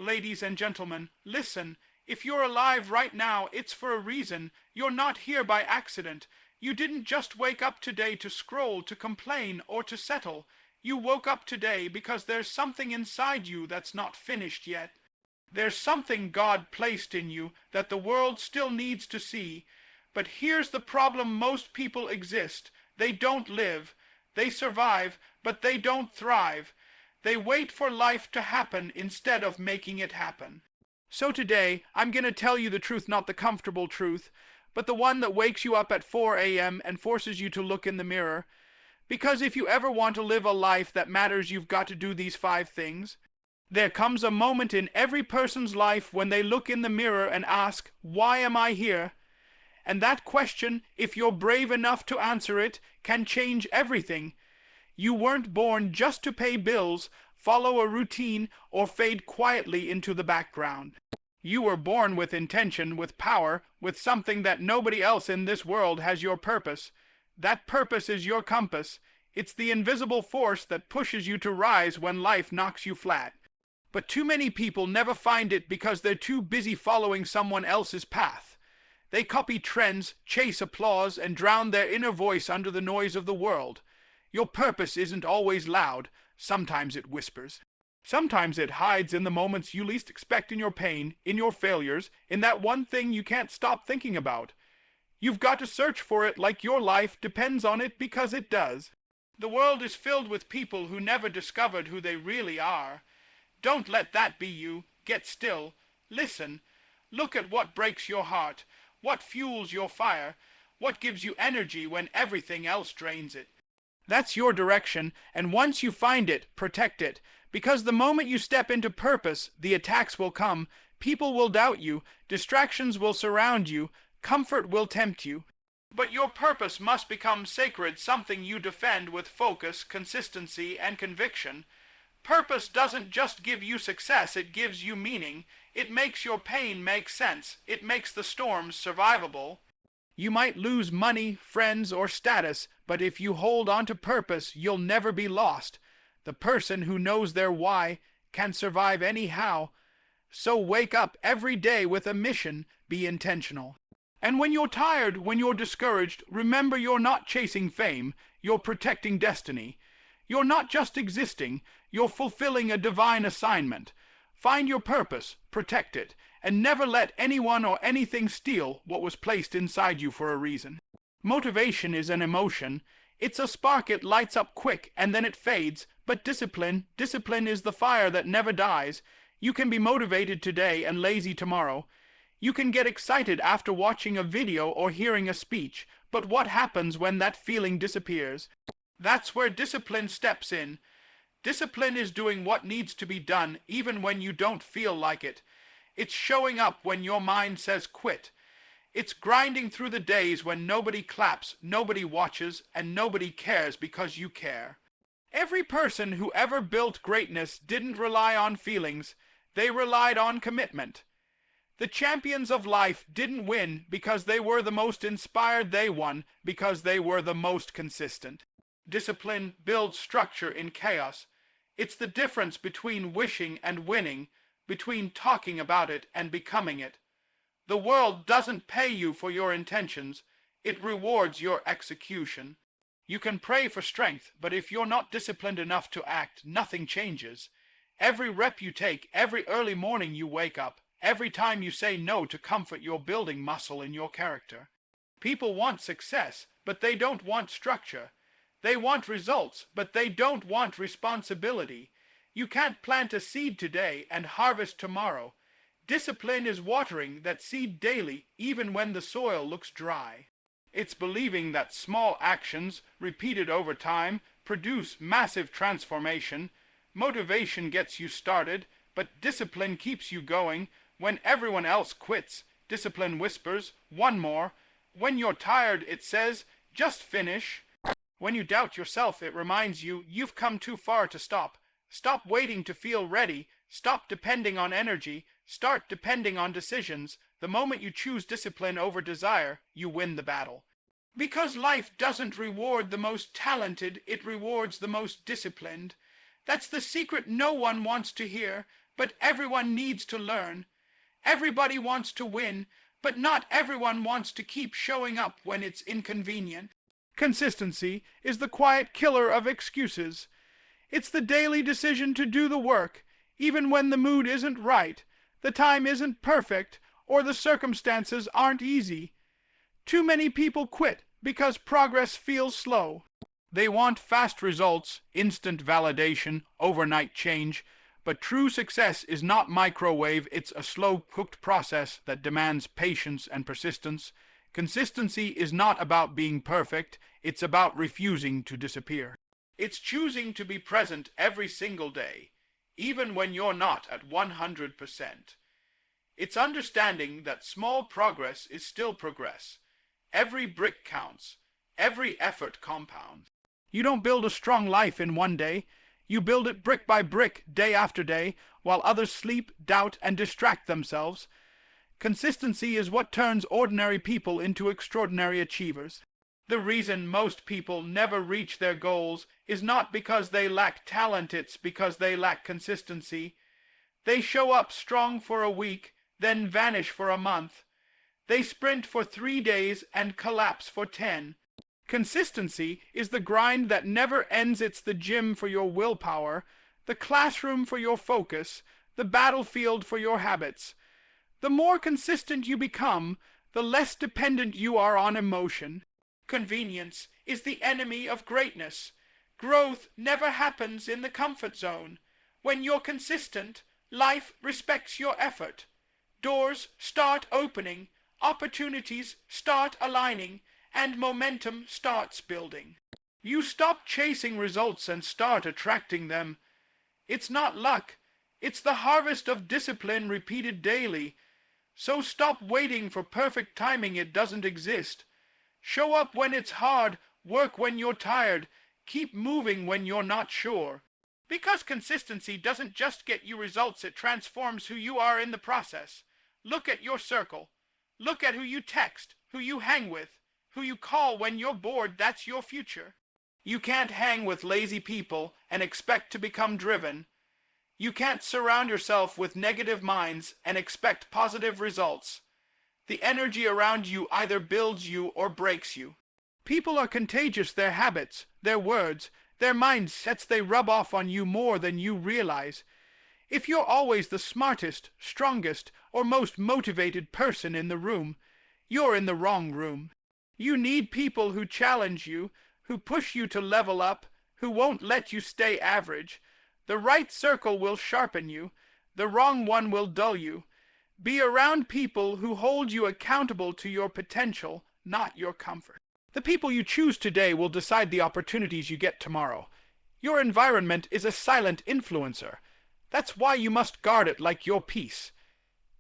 Ladies and gentlemen, listen. If you're alive right now, it's for a reason. You're not here by accident. You didn't just wake up today to scroll, to complain, or to settle. You woke up today because there's something inside you that's not finished yet. There's something God placed in you that the world still needs to see. But here's the problem: most people exist. They don't live. They survive, but they don't thrive. They wait for life to happen instead of making it happen. So today, I'm going to tell you the truth, not the comfortable truth, but the one that wakes you up at 4 a.m. and forces you to look in the mirror. Because if you ever want to live a life that matters, you've got to do these 5 things. There comes a moment in every person's life when they look in the mirror and ask, "Why am I here?" And that question, if you're brave enough to answer it, can change everything. You weren't born just to pay bills, follow a routine, or fade quietly into the background. You were born with intention, with power, with something that nobody else in this world has: your purpose. That purpose is your compass. It's the invisible force that pushes you to rise when life knocks you flat. But too many people never find it because they're too busy following someone else's path. They copy trends, chase applause, and drown their inner voice under the noise of the world. Your purpose isn't always loud. Sometimes it whispers. Sometimes it hides in the moments you least expect, in your pain, in your failures, in that one thing you can't stop thinking about. You've got to search for it like your life depends on it, because it does. The world is filled with people who never discovered who they really are. Don't let that be you. Get still. Listen. Look at what breaks your heart, what fuels your fire, what gives you energy when everything else drains it. That's your direction, and once you find it, protect it. Because the moment you step into purpose, the attacks will come. People will doubt you. Distractions will surround you. Comfort will tempt you. But your purpose must become sacred, something you defend with focus, consistency, and conviction. Purpose doesn't just give you success, it gives you meaning. It makes your pain make sense. It makes the storms survivable. You might lose money, friends, or status, but if you hold on to purpose, you'll never be lost. The person who knows their why can survive anyhow. So wake up every day with a mission. Be intentional. And when you're tired, when you're discouraged, remember you're not chasing fame. You're protecting destiny. You're not just existing. You're fulfilling a divine assignment. Find your purpose, protect it, and never let anyone or anything steal what was placed inside you for a reason. Motivation is an emotion. It's a spark. It lights up quick and then it fades. But discipline is the fire that never dies. You can be motivated today and lazy tomorrow. You can get excited after watching a video or hearing a speech, but what happens when that feeling disappears? That's where discipline steps in. Discipline is doing what needs to be done even when you don't feel like it. It's showing up when your mind says quit. It's grinding through the days when nobody claps, nobody watches, and nobody cares because you care. Every person who ever built greatness didn't rely on feelings. They relied on commitment. The champions of life didn't win because they were the most inspired. They won because they were the most consistent. Discipline builds structure in chaos. It's the difference between wishing and winning, between talking about it and becoming it. The world doesn't pay you for your intentions. It rewards your execution. You can pray for strength, but if you're not disciplined enough to act, nothing changes. Every rep you take, every early morning you wake up, every time you say no to comfort, you're building muscle in your character. People want success, but they don't want structure. They want results, but they don't want responsibility. You can't plant a seed today and harvest tomorrow. Discipline is watering that seed daily, even when the soil looks dry. It's believing that small actions, repeated over time, produce massive transformation. Motivation gets you started, but discipline keeps you going. When everyone else quits, discipline whispers, "One more." When you're tired, it says, "Just finish." When you doubt yourself, it reminds you, you've come too far to stop. Stop waiting to feel ready. Stop depending on energy. Start depending on decisions. The moment you choose discipline over desire, you win the battle. Because life doesn't reward the most talented, it rewards the most disciplined. That's the secret no one wants to hear. but everyone needs to learn. Everybody wants to win, but not everyone wants to keep showing up when it's inconvenient. Consistency is the quiet killer of excuses. It's the daily decision to do the work, even when the mood isn't right, the time isn't perfect, or the circumstances aren't easy. Too many people quit because progress feels slow. They want fast results, instant validation, overnight change, but true success is not microwave, it's a slow-cooked process that demands patience and persistence. Consistency is not about being perfect, it's about refusing to disappear. It's choosing to be present every single day, even when you're not at 100%. It's understanding that small progress is still progress. Every brick counts. Every effort compounds. You don't build a strong life in one day. You build it brick by brick, day after day, while others sleep, doubt, and distract themselves. Consistency is what turns ordinary people into extraordinary achievers. The reason most people never reach their goals is not because they lack talent, it's because they lack consistency. They show up strong for a week, then vanish for a month. They sprint for 3 days and collapse for 10. Consistency is the grind that never ends. It's the gym for your willpower, the classroom for your focus, the battlefield for your habits. The more consistent you become, the less dependent you are on emotion. Convenience is the enemy of greatness. Growth never happens in the comfort zone. When you're consistent, life respects your effort. Doors start opening, opportunities start aligning, and momentum starts building. You stop chasing results and start attracting them. It's not luck. It's the harvest of discipline repeated daily. So stop waiting for perfect timing. It doesn't exist. Show up when it's hard. Work when you're tired. Keep moving when you're not sure. Because consistency doesn't just get you results, it transforms who you are in the process. Look at your circle. Look at who you text, who you hang with, who you call when you're bored. That's your future. You can't hang with lazy people and expect to become driven. You can't surround yourself with negative minds and expect positive results. The energy around you either builds you or breaks you. People are contagious. Their habits, their words, their mindsets, they rub off on you more than you realize. If you're always the smartest, strongest, or most motivated person in the room, you're in the wrong room. You need people who challenge you, who push you to level up, who won't let you stay average. The right circle will sharpen you. The wrong one will dull you. Be around people who hold you accountable to your potential, not your comfort. The people you choose today will decide the opportunities you get tomorrow. Your environment is a silent influencer. That's why you must guard it like your peace.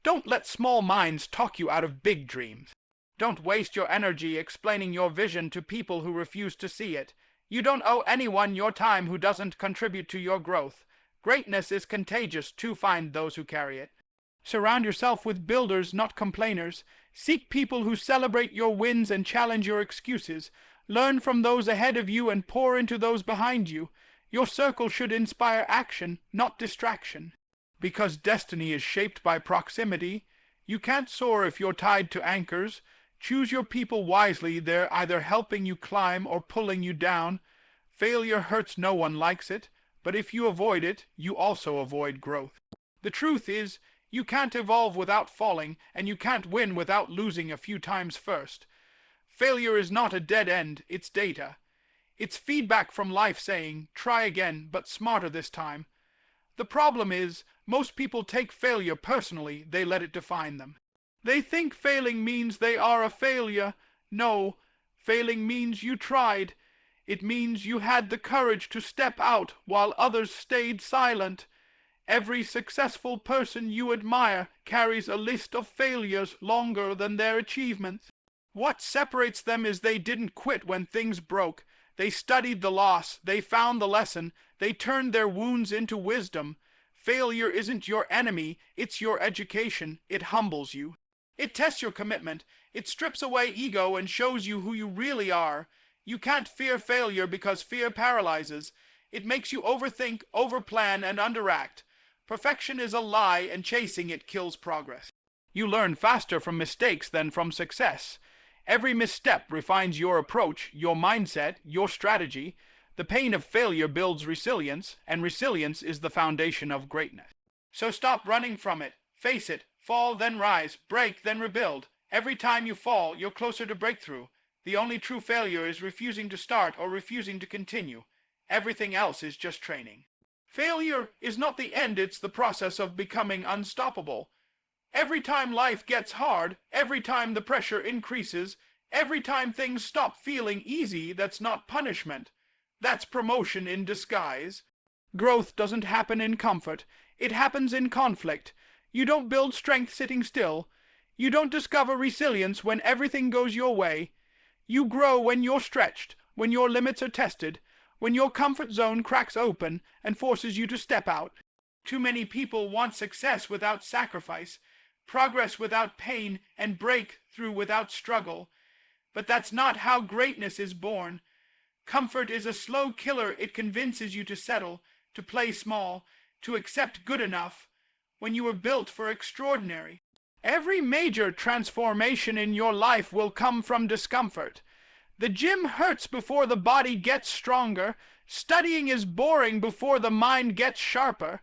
Don't let small minds talk you out of big dreams. Don't waste your energy explaining your vision to people who refuse to see it. You don't owe anyone your time who doesn't contribute to your growth. Greatness is contagious. To find those who carry it. Surround yourself with builders, not complainers. Seek people who celebrate your wins and challenge your excuses. Learn from those ahead of you and pour into those behind you. Your circle should inspire action, not distraction. Because destiny is shaped by proximity, you can't soar if you're tied to anchors. Choose your people wisely. They're either helping you climb or pulling you down. Failure hurts. No one likes it. But if you avoid it, you also avoid growth. The truth is, you can't evolve without falling, and you can't win without losing a few times first. Failure is not a dead end, it's data. It's feedback from life saying, try again, but smarter this time. The problem is, most people take failure personally. They let it define them. They think failing means they are a failure. No, failing means you tried. It means you had the courage to step out while others stayed silent. Every successful person you admire carries a list of failures longer than their achievements. What separates them is they didn't quit when things broke. They studied the loss. They found the lesson. They turned their wounds into wisdom. Failure isn't your enemy. It's your education. It humbles you. It tests your commitment. It strips away ego and shows you who you really are. You can't fear failure because fear paralyzes. It makes you overthink, overplan, and underact. Perfection is a lie, and chasing it kills progress. You learn faster from mistakes than from success. Every misstep refines your approach, your mindset, your strategy. The pain of failure builds resilience, and resilience is the foundation of greatness. So stop running from it. Face it. Fall, then rise. Break, then rebuild. Every time you fall, you're closer to breakthrough. The only true failure is refusing to start or refusing to continue. Everything else is just training. Failure is not the end, it's the process of becoming unstoppable. Every time life gets hard, every time the pressure increases, every time things stop feeling easy, that's not punishment. That's promotion in disguise. Growth doesn't happen in comfort. It happens in conflict. You don't build strength sitting still. You don't discover resilience when everything goes your way. You grow when you're stretched, when your limits are tested, when your comfort zone cracks open and forces you to step out. Too many people want success without sacrifice, progress without pain, and breakthrough without struggle. But that's not how greatness is born. Comfort is a slow killer. It convinces you to settle, to play small, to accept good enough, when you were built for extraordinary. Every major transformation in your life will come from discomfort. The gym hurts before the body gets stronger. Studying is boring before the mind gets sharper.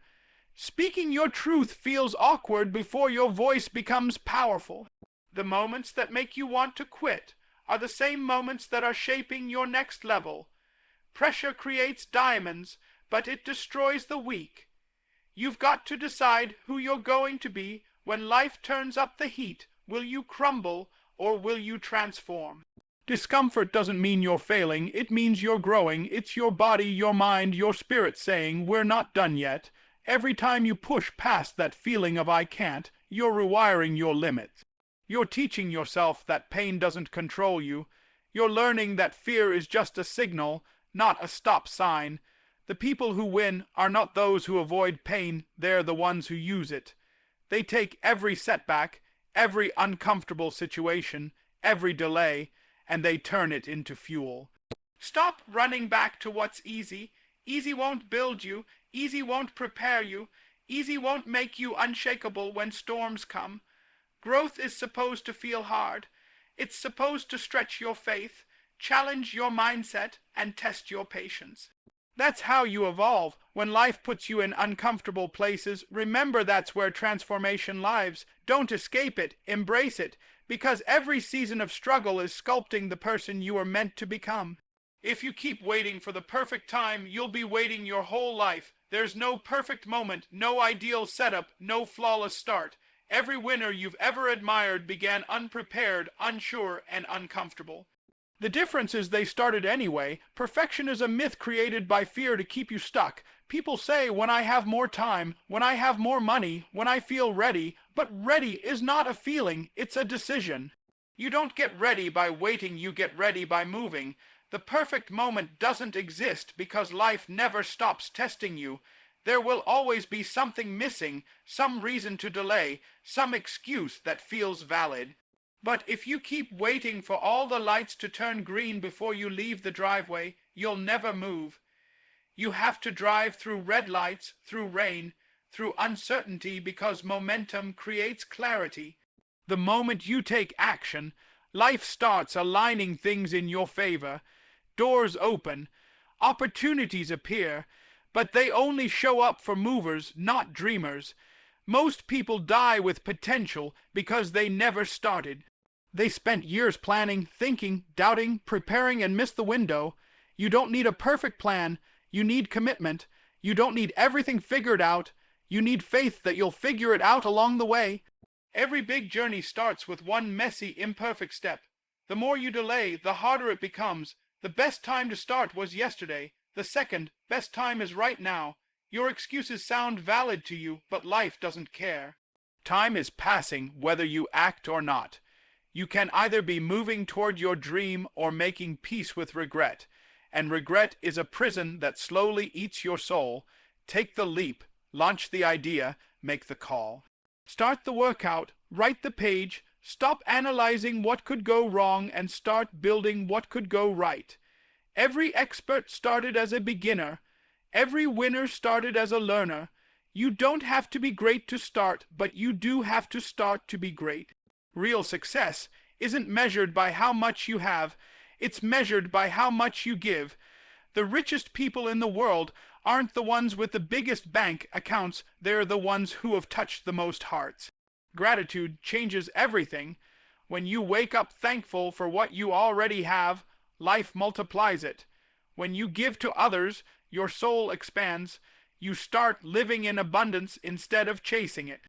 Speaking your truth feels awkward before your voice becomes powerful. The moments that make you want to quit are the same moments that are shaping your next level. Pressure creates diamonds, but it destroys the weak. You've got to decide who you're going to be when life turns up the heat. Will you crumble or will you transform? Discomfort doesn't mean you're failing, it means you're growing. It's your body, your mind, your spirit saying, we're not done yet. Every time you push past that feeling of I can't, you're rewiring your limits. You're teaching yourself that pain doesn't control you. You're learning that fear is just a signal, not a stop sign. The people who win are not those who avoid pain, they're the ones who use it. They take every setback, every uncomfortable situation, every delay, and they turn it into fuel. Stop running back to what's easy. Easy won't build you. Easy won't prepare you. Easy won't make you unshakable when storms come. Growth is supposed to feel hard. It's supposed to stretch your faith, challenge your mindset, and test your patience. That's how you evolve. When life puts you in uncomfortable places, remember that's where transformation lives. Don't escape it, embrace it, because every season of struggle is sculpting the person you are meant to become. If you keep waiting for the perfect time, you'll be waiting your whole life. There's no perfect moment, no ideal setup, no flawless start. Every winner you've ever admired began unprepared, unsure, and uncomfortable. The difference is they started anyway. Perfection is a myth created by fear to keep you stuck. People say, when I have more time, when I have more money, when I feel ready, but ready is not a feeling, it's a decision. You don't get ready by waiting, you get ready by moving. The perfect moment doesn't exist because life never stops testing you. There will always be something missing, some reason to delay, some excuse that feels valid. But if you keep waiting for all the lights to turn green before you leave the driveway, you'll never move. You have to drive through red lights, through rain, through uncertainty, because momentum creates clarity. The moment you take action, life starts aligning things in your favor. Doors open, opportunities appear, but they only show up for movers, not dreamers. Most people die with potential because they never started. They spent years planning, thinking, doubting, preparing, and missed the window. You don't need a perfect plan. You need commitment. You don't need everything figured out. You need faith that you'll figure it out along the way. Every big journey starts with one messy, imperfect step. The more you delay, the harder it becomes. The best time to start was yesterday. The second best time is right now. Your excuses sound valid to you, but life doesn't care. Time is passing whether you act or not. You can either be moving toward your dream or making peace with regret. And regret is a prison that slowly eats your soul. Take the leap, launch the idea, make the call. Start the workout, write the page, stop analyzing what could go wrong and start building what could go right. Every expert started as a beginner. Every winner started as a learner. You don't have to be great to start, but you do have to start to be great. Real success isn't measured by how much you have, it's measured by how much you give. The richest people in the world aren't the ones with the biggest bank accounts, they're the ones who have touched the most hearts. Gratitude changes everything. When you wake up thankful for what you already have, life multiplies it. When you give to others, your soul expands. You start living in abundance instead of chasing it.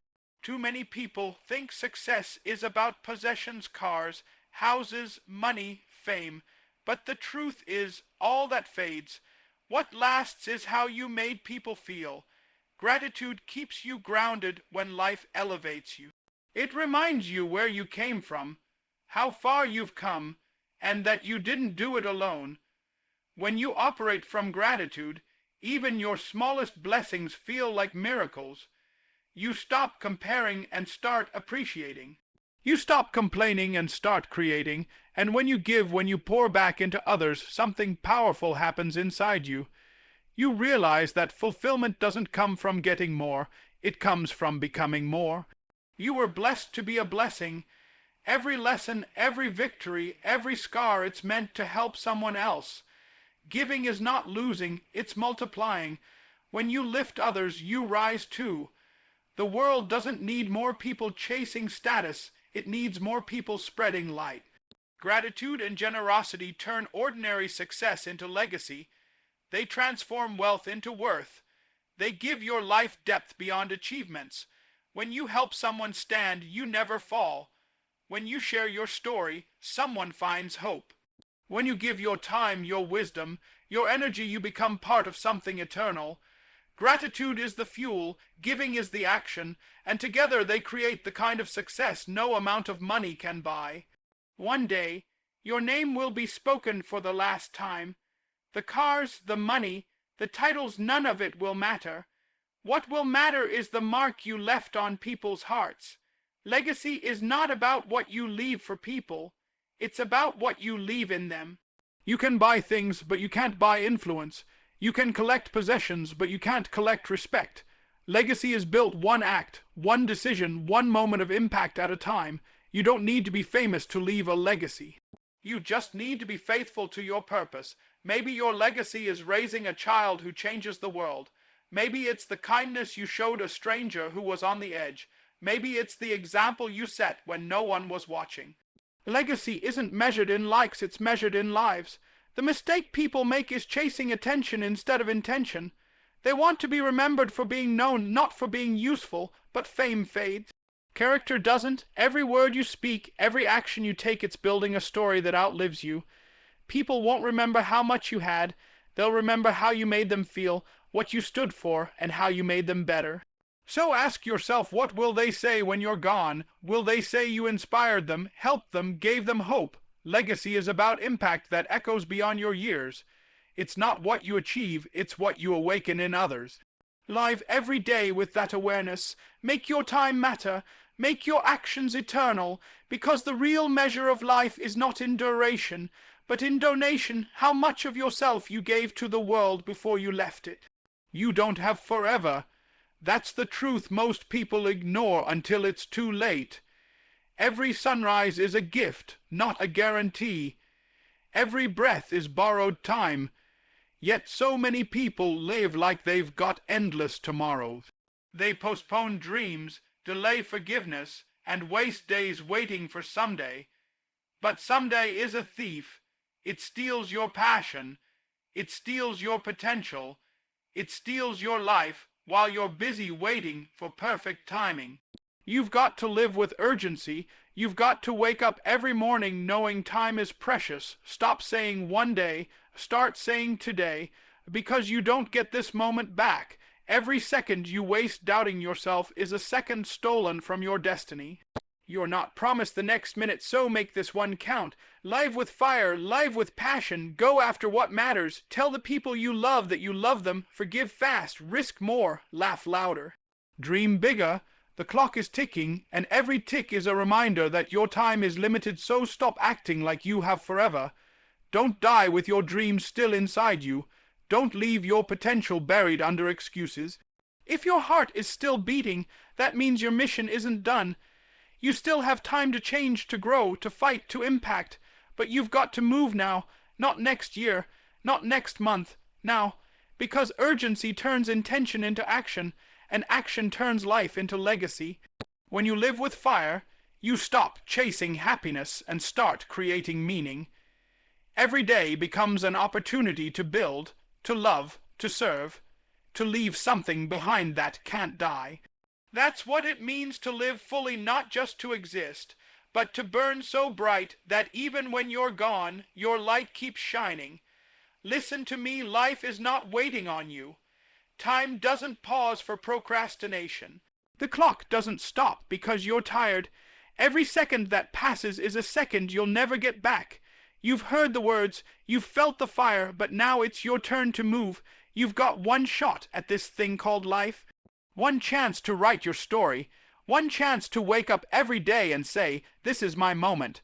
Too many people think success is about possessions, cars, houses, money, fame. But the truth is, all that fades. What lasts is how you made people feel. Gratitude keeps you grounded when life elevates you. It reminds you where you came from, how far you've come, and that you didn't do it alone. When you operate from gratitude, even your smallest blessings feel like miracles. You stop comparing and start appreciating. You stop complaining and start creating, and when you pour back into others, something powerful happens inside you. You realize that fulfillment doesn't come from getting more, it comes from becoming more. You were blessed to be a blessing. Every lesson, every victory, every scar, it's meant to help someone else. Giving is not losing, it's multiplying. When you lift others, you rise too. The world doesn't need more people chasing status, it needs more people spreading light. Gratitude and generosity turn ordinary success into legacy. They transform wealth into worth. They give your life depth beyond achievements. When you help someone stand, you never fall. When you share your story, someone finds hope. When you give your time, your wisdom, your energy, you become part of something eternal. Gratitude is the fuel, giving is the action, and together they create the kind of success no amount of money can buy. One day, your name will be spoken for the last time. The cars, the money, the titles, none of it will matter. What will matter is the mark you left on people's hearts. Legacy is not about what you leave for people. It's about what you leave in them. You can buy things, but you can't buy influence. You can collect possessions, but you can't collect respect. Legacy is built one act, one decision, one moment of impact at a time. You don't need to be famous to leave a legacy. You just need to be faithful to your purpose. Maybe your legacy is raising a child who changes the world. Maybe it's the kindness you showed a stranger who was on the edge. Maybe it's the example you set when no one was watching. Legacy isn't measured in likes, it's measured in lives. The mistake people make is chasing attention instead of intention. They want to be remembered for being known, not for being useful, but fame fades. Character doesn't. Every word you speak, every action you take, it's building a story that outlives you. People won't remember how much you had. They'll remember how you made them feel, what you stood for, and how you made them better. So ask yourself, what will they say when you're gone? Will they say you inspired them, helped them, gave them hope? Legacy is about impact that echoes beyond your years. It's not what you achieve, it's what you awaken in others. Live every day with that awareness. Make your time matter. Make your actions eternal, because the real measure of life is not in duration, but in donation, how much of yourself you gave to the world before you left it. You don't have forever. That's the truth most people ignore until it's too late. Every sunrise is a gift, not a guarantee. Every breath is borrowed time. Yet so many people live like they've got endless tomorrows. They postpone dreams, delay forgiveness, and waste days waiting for someday. But someday is a thief. It steals your passion. It steals your potential. It steals your life while you're busy waiting for perfect timing. You've got to live with urgency. You've got to wake up every morning knowing time is precious. Stop saying one day, start saying today, because you don't get this moment back. Every second you waste doubting yourself is a second stolen from your destiny. You're not promised the next minute, so make this one count. Live with fire, live with passion, go after what matters. Tell the people you love that you love them, forgive fast, risk more, laugh louder. Dream bigger. The clock is ticking, and every tick is a reminder that your time is limited, so stop acting like you have forever. Don't die with your dreams still inside you. Don't leave your potential buried under excuses. If your heart is still beating, that means your mission isn't done. You still have time to change, to grow, to fight, to impact. But you've got to move now, not next year, not next month, now. Because urgency turns intention into action, and action turns life into legacy. When you live with fire, you stop chasing happiness and start creating meaning. Every day becomes an opportunity to build, to love, to serve, to leave something behind that can't die. That's what it means to live fully, not just to exist, but to burn so bright that even when you're gone, your light keeps shining. Listen to me, life is not waiting on you. Time doesn't pause for procrastination. The clock doesn't stop because you're tired. Every second that passes is a second you'll never get back. You've heard the words, you've felt the fire, but now it's your turn to move. You've got one shot at this thing called life. One chance to write your story. One chance to wake up every day and say, this is my moment.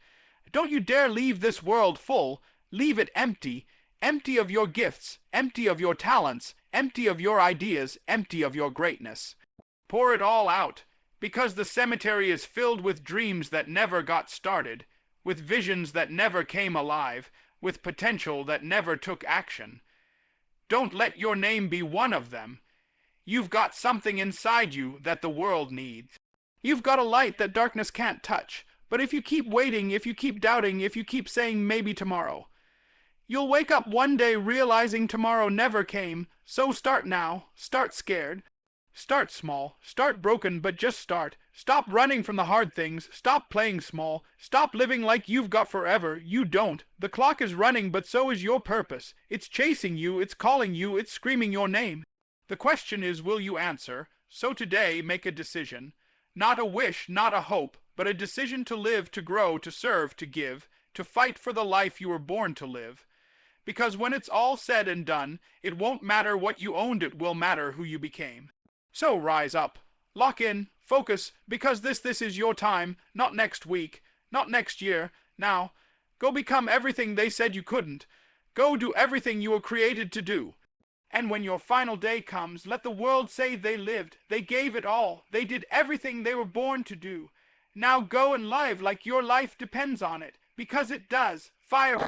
Don't you dare leave this world full. Leave it empty. Empty of your gifts, empty of your talents, empty of your ideas, empty of your greatness. Pour it all out, because the cemetery is filled with dreams that never got started, with visions that never came alive, with potential that never took action. Don't let your name be one of them. You've got something inside you that the world needs. You've got a light that darkness can't touch, but if you keep waiting, if you keep doubting, if you keep saying maybe tomorrow, you'll wake up one day realizing tomorrow never came. So start now, start scared. Start small, start broken, but just start. Stop running from the hard things, stop playing small, stop living like you've got forever. You don't. The clock is running, but so is your purpose. It's chasing you, it's calling you, it's screaming your name. The question is, will you answer? So today, make a decision. Not a wish, not a hope, but a decision to live, to grow, to serve, to give, to fight for the life you were born to live. Because when it's all said and done, it won't matter what you owned, it will matter who you became. So rise up, lock in, focus, because this is your time, not next week, not next year, now. Go become everything they said you couldn't. Go do everything you were created to do. And when your final day comes, let the world say they lived, they gave it all, they did everything they were born to do. Now go and live like your life depends on it, because it does. Fire.